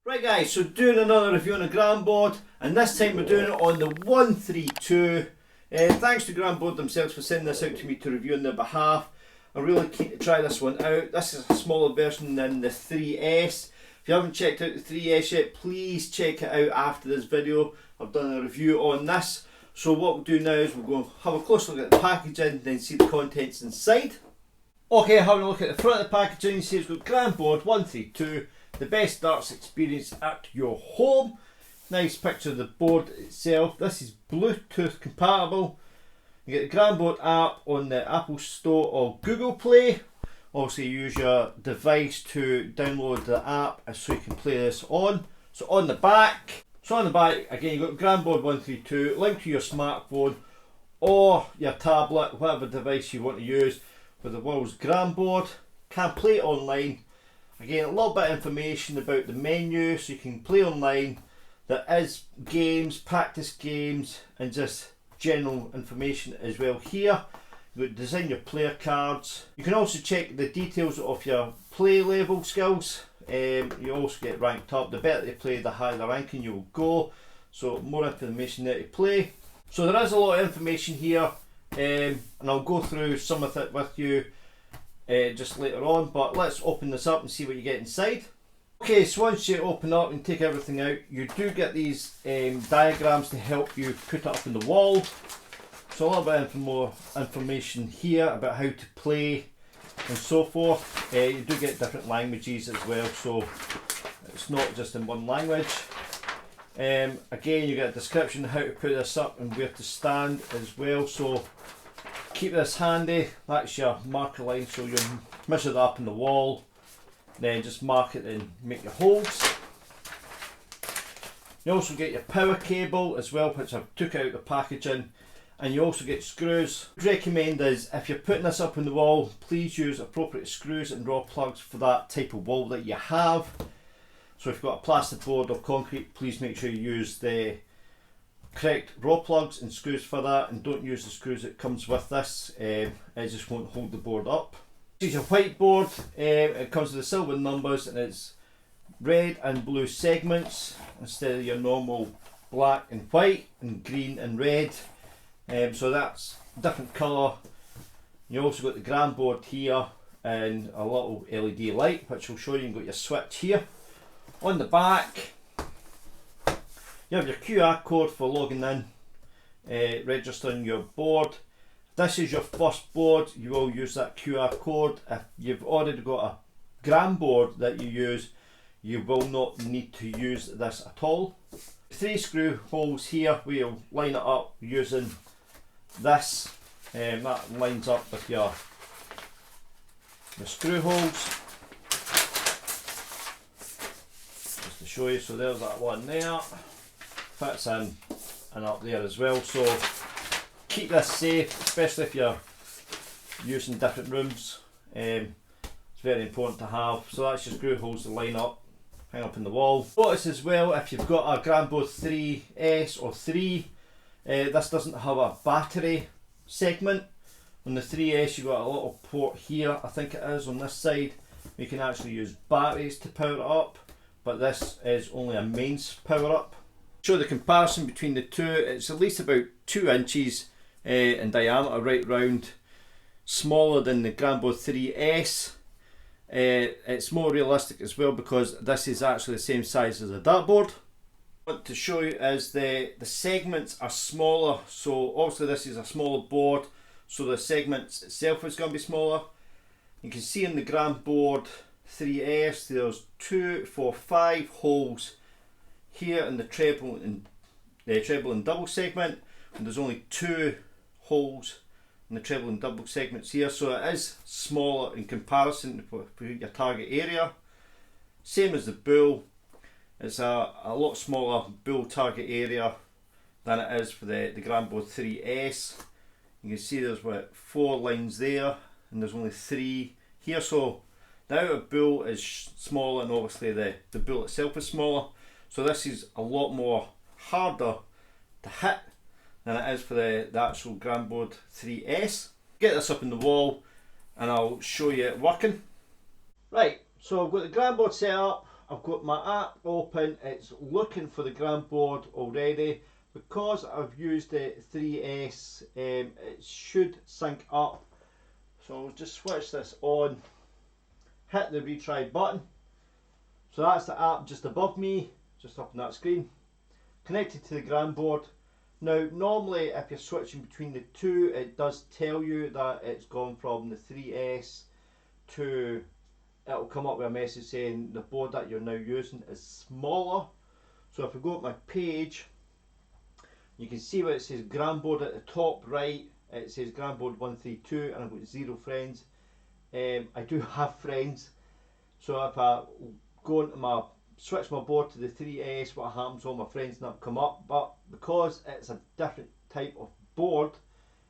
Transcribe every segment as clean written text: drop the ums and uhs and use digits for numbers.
Right guys, so doing another review on a Granboard, and this time we're doing it on the 132. Thanks to Granboard themselves for sending this out to me to review on their behalf. I'm really keen to try this one out. This is a smaller version than the 3S. If you haven't checked out the 3S yet, please check it out after this video. I've done a review on this. So what we'll do now is we'll go have a close look at the packaging, then see the contents inside. Okay, having a look at the front of the packaging, you see it's got Granboard 132. The best darts experience at your home. Nice picture of the board itself. This is Bluetooth compatible. You get the Granboard app on the Apple Store or Google Play. Also use your device to download the app so you can play this on. So on the back again you've got Granboard 132, link to your smartphone or your tablet, whatever device you want to use with the world's Granboard. Can play online. Again, a little bit of information about the menu, so you can play online. There is games, practice games, and just general information as well here. You design your player cards. You can also check the details of your play level skills. You also get ranked up. The better you play, the higher the ranking you will go. So more information there to play. So there is a lot of information here, and I'll go through some of it with you just later on, but let's open this up and see what you get inside. Okay, so once you open up and take everything out, you do get these diagrams to help you put it up on the wall. So a little bit more information here about how to play and so forth. You do get different languages as well, so it's not just in one language. Again, you get a description of how to put this up and where to stand as well. So keep this handy. That's your marker line, so you measure that up in the wall, then just mark it and make your holes. You also get your power cable as well, which I took out the packaging, and you also get screws. What I recommend is if you're putting this up on the wall, please use appropriate screws and raw plugs for that type of wall that you have. So if you've got a plastic board or concrete, please make sure you use the correct raw plugs and screws for that, and don't use the screws that comes with this. It just won't hold the board up. This is your whiteboard. It comes with the silver numbers and it's red and blue segments instead of your normal black and white and green and red. So that's different colour. You also got the Granboard here and a little LED light which will show you. You've got your switch here. On the back you have your QR code for logging in, registering your board. This is your first board, you will use that QR code. If you've already got a Granboard that you use, you will not need to use this at all. 3 screw holes here, we'll line it up using this. That lines up with your screw holes. Just to show you, so there's that one there. Fits in and up there as well, so keep this safe, especially if you're using different rooms. It's very important to have. So that's your screw holes to line up, hang up in the wall. Notice as well, if you've got a Granboard 3S or 3, this doesn't have a battery segment. On the 3S you've got a little port here, I think it is on this side. You can actually use batteries to power it up, but this is only a mains power up. Show the comparison between the two. It's at least about 2 inches in diameter, right round, smaller than the Granboard 3S. It's more realistic as well because this is actually the same size as a dartboard. What I want to show you is the segments are smaller, so obviously this is a smaller board, so the segments itself is going to be smaller. You can see in the Granboard 3S there's 2, 4, 5 holes here in the treble and double segment, and there's only 2 holes in the treble and double segments here, so it is smaller in comparison to your target area. Same as the bull, it's a lot smaller bull target area than it is for the Granboard 3S. You can see there's 4 lines there and there's only 3 here, so the outer bull is smaller and obviously the bull itself is smaller. So this is a lot more harder to hit than it is for the actual Granboard 3S. Get this up in the wall and I'll show you it working. Right, so I've got the Granboard set up. I've got my app open, it's looking for the Granboard already. Because I've used the 3S, it should sync up. So I'll just switch this on, hit the retry button. So that's the app just above me, just up on that screen, connected to the Granboard. Now normally if you're switching between the two, it does tell you that it's gone from the 3S to, it'll come up with a message saying the board that you're now using is smaller. So if I go to my page, you can see where it says Granboard at the top right, it says Granboard 132 and I've got 0 friends. I do have friends, so if I go into my, switch my board to the 3S, what happens, all my friends not come up, but because it's a different type of board,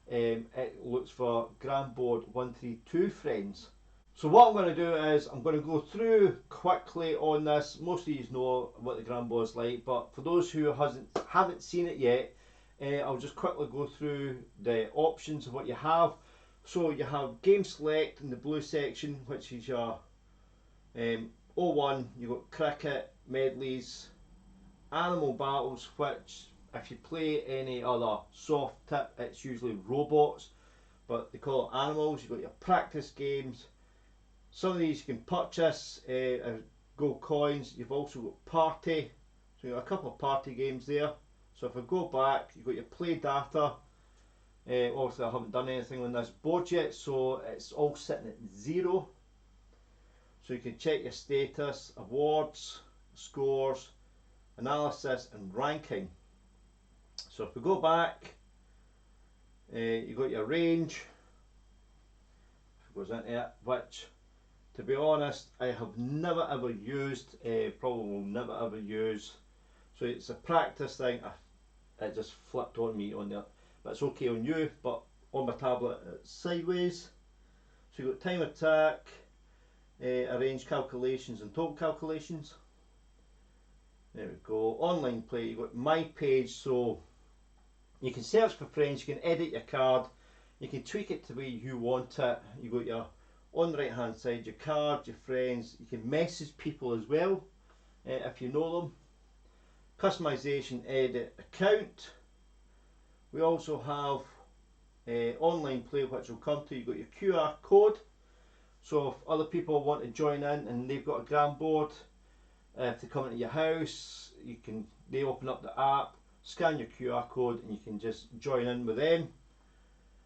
it looks for Granboard 132 friends. So what I'm going to do is I'm going to go through quickly on this. Most of you know what the Granboard is like, but for those who haven't seen it yet, I'll just quickly go through the options of what you have. So you have game select in the blue section, which is your 01, you've got cricket, medleys, animal battles, which if you play any other soft tip, it's usually robots, but they call it animals. You've got your practice games. Some of these you can purchase, gold coins. You've also got party, so you've got a couple of party games there. So if I go back, you've got your play data. Obviously I haven't done anything on this board yet, so it's all sitting at 0. So you can check your status, awards, scores, analysis and ranking. So if we go back, you've got your range, if it goes into it, which to be honest I have never ever used, probably will never ever use. So it's a practice thing, it just flipped on me on there, but it's okay on you, but on my tablet it's sideways. So you've got time attack, arrange calculations and total calculations. There we go. Online play, you've got my page, so you can search for friends, you can edit your card, you can tweak it to the way you want it. You've got your, on the right hand side, your card, your friends, you can message people as well if you know them. Customization, edit account. We also have online play, which will come to. You've got your QR code, so if other people want to join in and they've got a Granboard, if they come into your house, they open up the app, scan your QR code and you can just join in with them.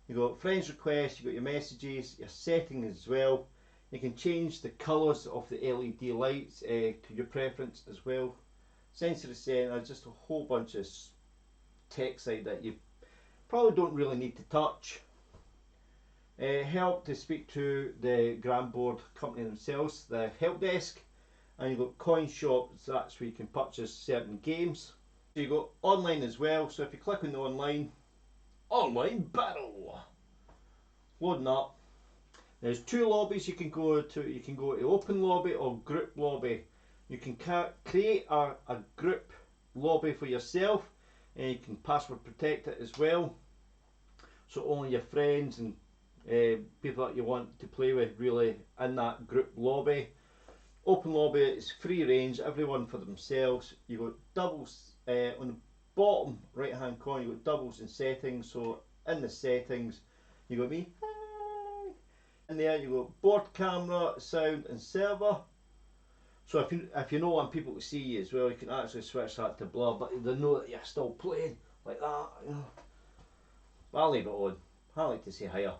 You've got friends requests, you've got your messages, your settings as well. You can change the colours of the LED lights to your preference as well. Sensory center, just a whole bunch of tech side that you probably don't really need to touch. Help to speak to the Granboard company themselves, the help desk. And you've got coin shops, that's where you can purchase certain games. So you've got online as well, so if you click on the online battle, loading up. There's 2 lobbies you can go to. You can go to open lobby or group lobby. You can create a group lobby for yourself, and you can password protect it as well, so only your friends and people that you want to play with really in that group lobby. Open lobby is free range, everyone for themselves. You've got doubles on the bottom right hand corner, you've got doubles and settings. So in the settings you've got me, in there you've got board camera, sound and server. So if you don't want people to see you as well, you can actually switch that to blur, but they know that you're still playing like that, you know. But I'll leave it on, I like to say higher.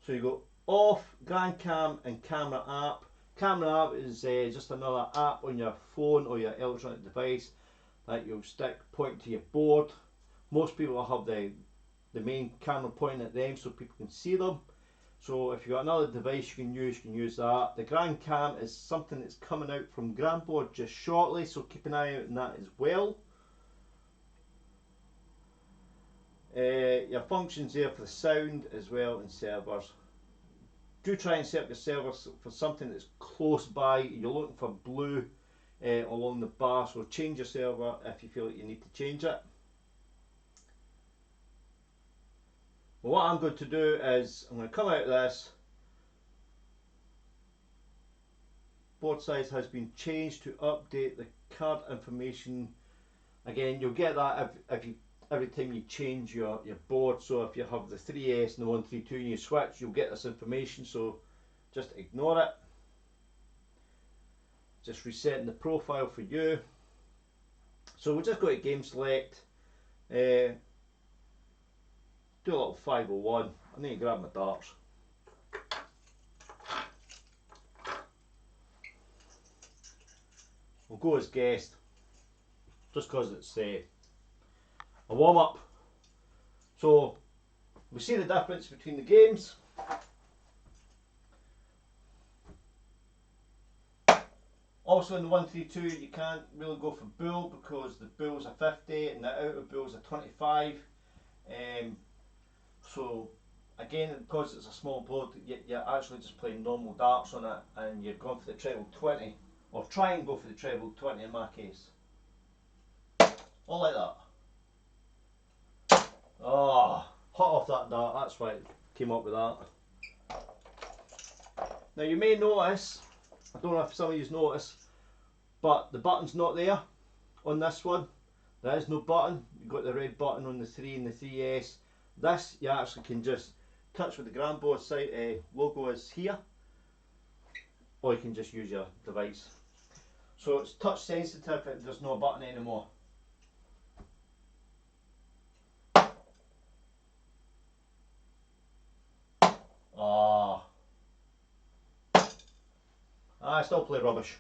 So you go off, Gran Cam and camera app. Camera app is just another app on your phone or your electronic device that you'll stick point to your board. Most people will have the main camera pointing at them so people can see them. So if you've got another device you can use that. The Gran Cam is something that's coming out from Granboard just shortly, so keep an eye out on that as well. Your functions there for the sound as well and servers. Do try and set up your server for something that's close by. You're looking for blue along the bar, so change your server if you feel like you need to change it. Well, what I'm going to do is I'm going to come out of this, board size has been changed to update the card information. Again, you'll get that every time you change your board. So if you have the 3S and the 132 and you switch, you'll get this information, so just ignore it. Just resetting the profile for you. So we'll just go to game select, do a little 501. I need to grab my darts. We'll go as guest, just because it's a warm up. So we see the difference between the games. Also in the 132 you can't really go for bull because the bull's a 50 and the outer bull's a 25. So again, because it's a small board, you're actually just playing normal darts on it, and you're going for the treble 20, or try and go for the treble 20 in my case. All like that. Oh, hot off that dart, that's why it came up with that. Now you may notice, I don't know if some of you notice, but the button's not there on this one. There is no button. You've got the red button on the 3 and the 3S. This you actually can just touch with the Granboard site logo is here, or you can just use your device. So it's touch sensitive, there's no button anymore. Ah, I still play rubbish.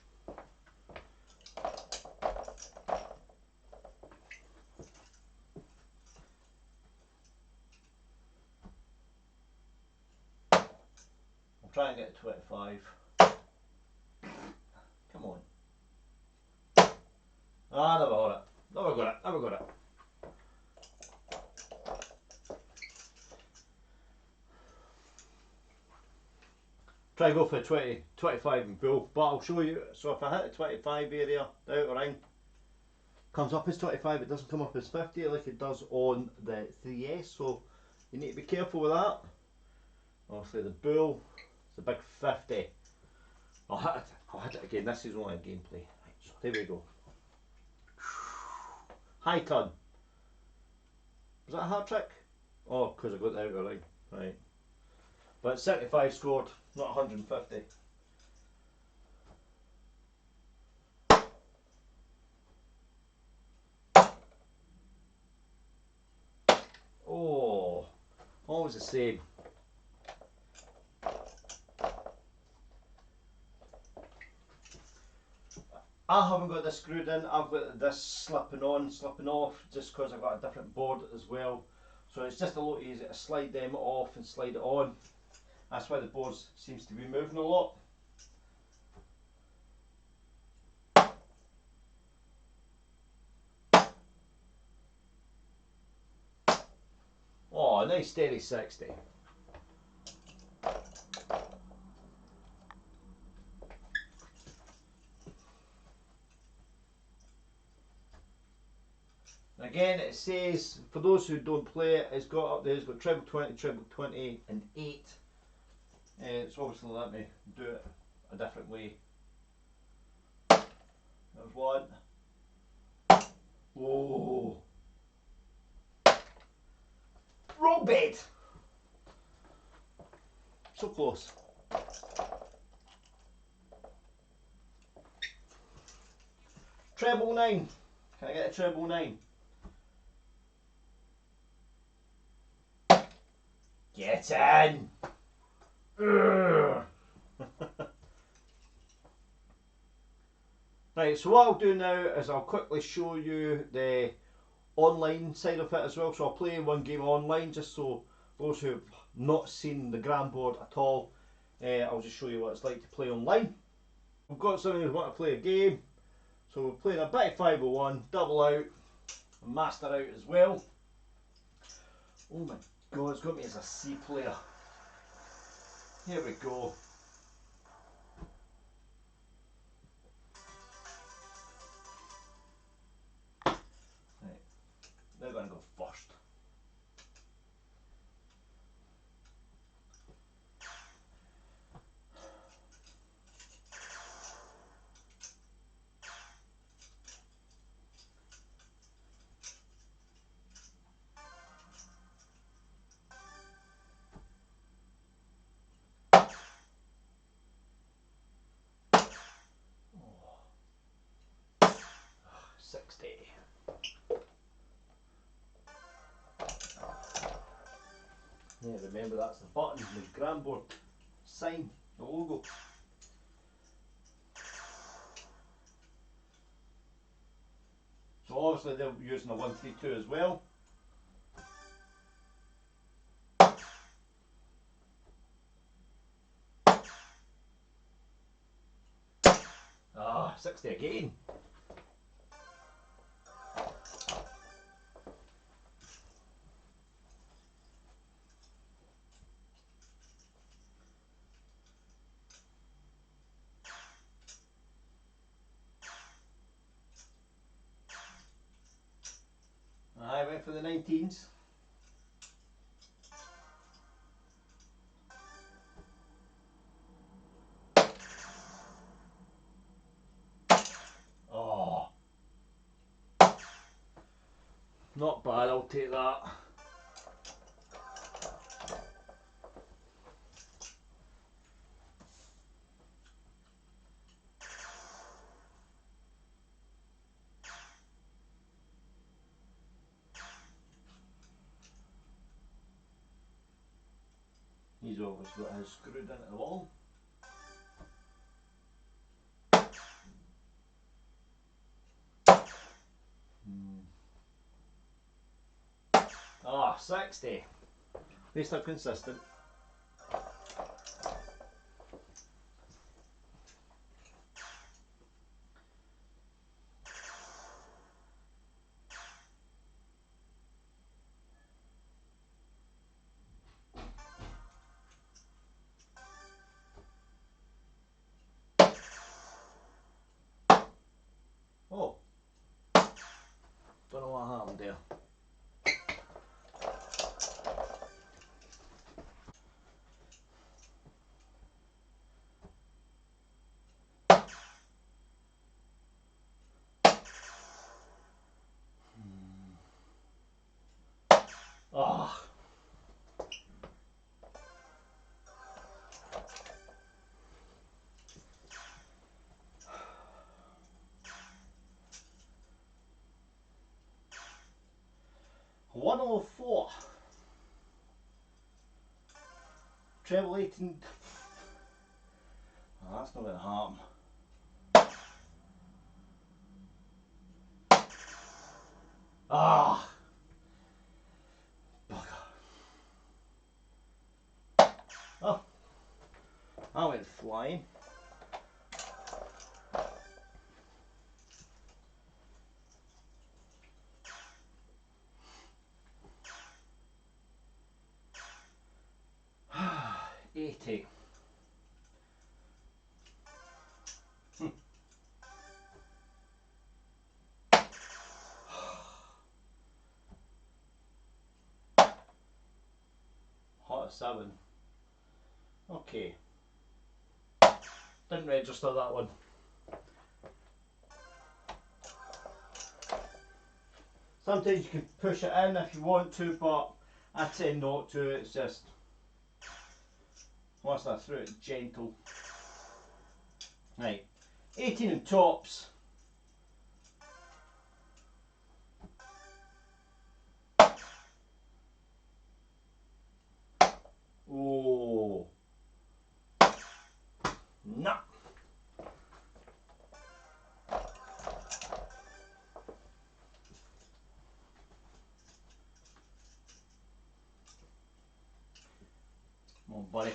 I'll try and get a 25. Come on. Ah, never got it. Never got it. Never got it. Try and go for a 20, 25 in bull, but I'll show you. So if I hit a 25 area, the outer ring comes up as 25, it doesn't come up as 50 like it does on the 3S, so you need to be careful with that. Obviously the bull, it's a big 50. I'll hit it again, this is only a gameplay. Right, so there we go. High turn. Was that a hat trick? Oh, because I got the outer ring. Right. But 75 scored, not 150. Oh, always the same. I haven't got this screwed in, I've got this slipping on, slipping off, just because I've got a different board as well. So it's just a lot easier to slide them off and slide it on. That's why the board seems to be moving a lot. Oh, a nice steady 60. Again, it says, for those who don't play it, it's got up there, it's got treble 20 and 8. It's obviously let me do it a different way. There's one. Oh. Roll bed. So close. Treble 9. Can I get a treble 9? Get in! Right, so what I'll do now is I'll quickly show you the online side of it as well. So I'll play one game online just so those who have not seen the Granboard at all, I'll just show you what it's like to play online. We've got somebody who wants to play a game, so we're playing a bit of 501, double out, and master out as well. Oh my god, it's got me as a C player. Here we go. Right, now I'm going to go first. 60. Yeah, remember that's the button, the Granboard sign, the logo. So obviously they're using a 132 as well. Ah, 60 again. I went for the 19s. Oh, not bad, I'll take that. He's obviously got his screwed into the wall. Ah, 60. At least I'm consistent. Oh, don't know what happened there. Ah. $104. Treble 18. Oh, that's not going to happen. Ah. Bugger. Oh, I went flying. $80. Hot at 7. Okay. Didn't register that one. Sometimes you can push it in if you want to, but I tend not to. It's just, once I threw it, gentle. Right, 18 and tops. Oh, nah. Come on, buddy.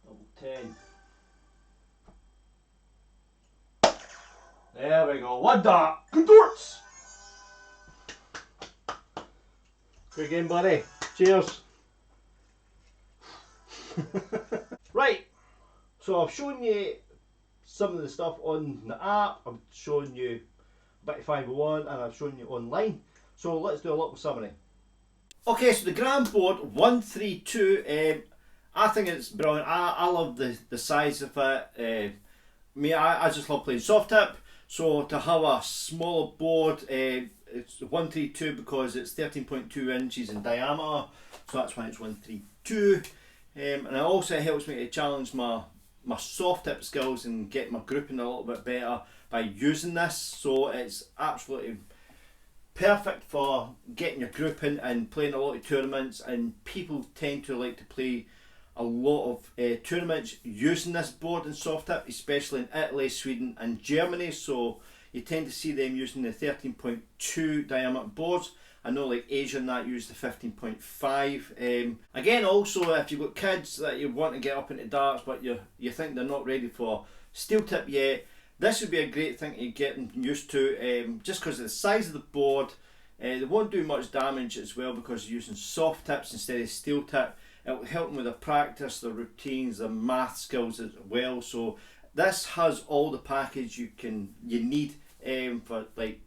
Double 10. There we go. One dart. Good darts. Good game, buddy. Cheers. Right. So I've shown you some of the stuff on the app. I've shown you a bit of 501 and I've shown you online. So let's do a little summary. Okay, so the Granboard 132, I think it's brilliant. I love the size of it. I just love playing soft tip. So to have a smaller board, it's 132 because it's 13.2 inches in diameter. so that's why it's 132. And it also helps me to challenge my soft tip skills and get my grouping a little bit better by using this. So it's absolutely perfect for getting your grouping and playing a lot of tournaments, and people tend to like to play a lot of tournaments using this board and soft tip, especially in Italy, Sweden and Germany. So you tend to see them using the 13.2 diameter boards. I know like Asia and that use the 15.5. Again, also if you've got kids that you want to get up into darts but you think they're not ready for steel tip yet, this would be a great thing to get them used to, just because of the size of the board. They won't do much damage as well because you're using soft tips instead of steel tip. It will help them with their practice, their routines, their math skills as well. So this has all the package you need for like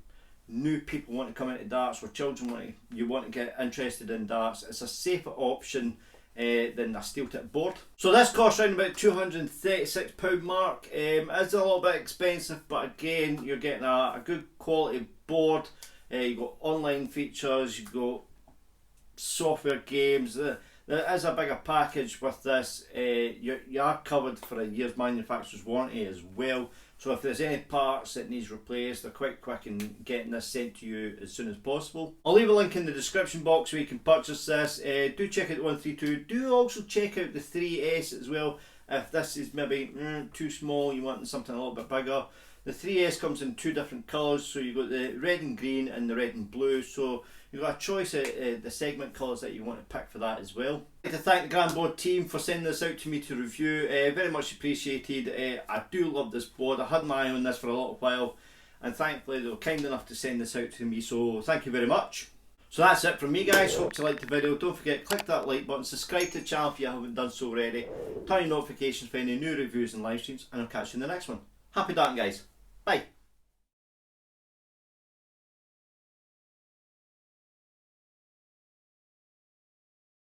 new people want to come into darts, or children want to get interested in darts. It's a safer option than a steel tip board. So this costs around about £236 mark. It's a little bit expensive, but again you're getting a good quality board. You've got online features, you've got software games. There is a bigger package with this. You are covered for a year's manufacturer's warranty as well. So if there's any parts that needs replaced, they're quite quick in getting this sent to you as soon as possible. I'll leave a link in the description box where you can purchase this. Do check out the 132. Do also check out the 3S as well. If this is maybe too small, you want something a little bit bigger. The 3S comes in two different colours, so you've got the red and green and the red and blue. So you've got a choice of the segment colours that you want to pick for that as well. I'd like to thank the Granboard team for sending this out to me to review. Very much appreciated. I do love this board. I had my eye on this for a little while, and thankfully they were kind enough to send this out to me, so thank you very much. So that's it from me, guys. Hope you liked the video. Don't forget, click that like button, subscribe to the channel if you haven't done so already, turn on notifications for any new reviews and live streams, and I'll catch you in the next one. Happy darting, guys. Bye.